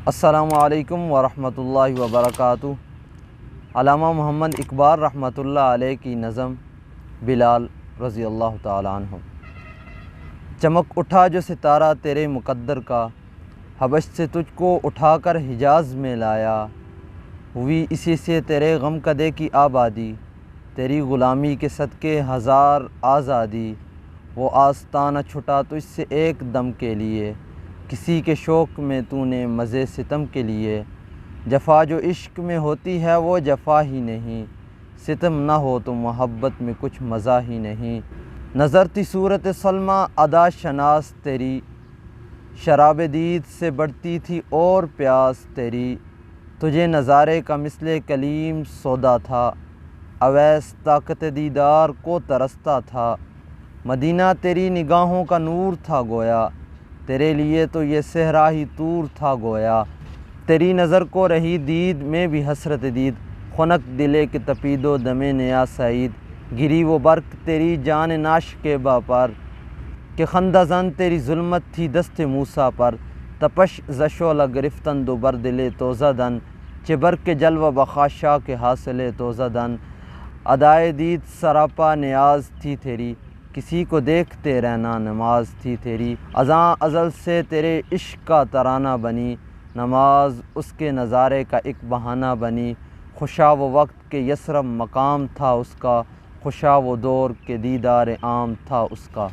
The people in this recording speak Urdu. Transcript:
السلام علیکم ورحمۃ اللہ وبرکاتہ۔ علامہ محمد اقبال رحمۃ اللہ علیہ کی نظم بلال رضی اللہ تعالیٰ عنہ۔ چمک اٹھا جو ستارہ تیرے مقدر کا، حبش سے تجھ کو اٹھا کر حجاز میں لایا، ہوئی اسی سے تیرے غم کدے کی آبادی، تیری غلامی کے صدقے ہزار آزادی، وہ آستانہ چھٹا تجھ سے ایک دم کے لیے، کسی کے شوق میں تو نے مزے ستم کے لیے، جفا جو عشق میں ہوتی ہے وہ جفا ہی نہیں، ستم نہ ہو تو محبت میں کچھ مزہ ہی نہیں، نظر تھی صورت سلمیٰ ادا شناس تیری، شراب دید سے بڑھتی تھی اور پیاس تیری، تجھے نظارے کا مثل کلیم سودا تھا، اویس طاقت دیدار کو ترستا تھا، مدینہ تیری نگاہوں کا نور تھا گویا، تیرے لیے تو یہ صحرا ہی طور تھا گویا، تیری نظر کو رہی دید میں بھی حسرت دید، خنک دلے کے تپید و دم نیا سعید، گری وہ برق تیری جان ناش کے با پر، کہ خندہ زن تیری ظلمت تھی دست موسیٰ پر، تپش ز شعلہ گرفتن دو بر دل توزہ دن، چہ برق جلوہ بخاشا کے حاصل توزہ دن، ادائے دید سراپا نیاز تھی تیری، کسی کو دیکھتے رہنا نماز تھی تیری، ازاں ازل سے تیرے عشق کا ترانہ بنی، نماز اس کے نظارے کا ایک بہانہ بنی، خوشا وہ وقت کے یثرب مقام تھا اس کا، خوشا وہ دور کے دیدار عام تھا اس کا۔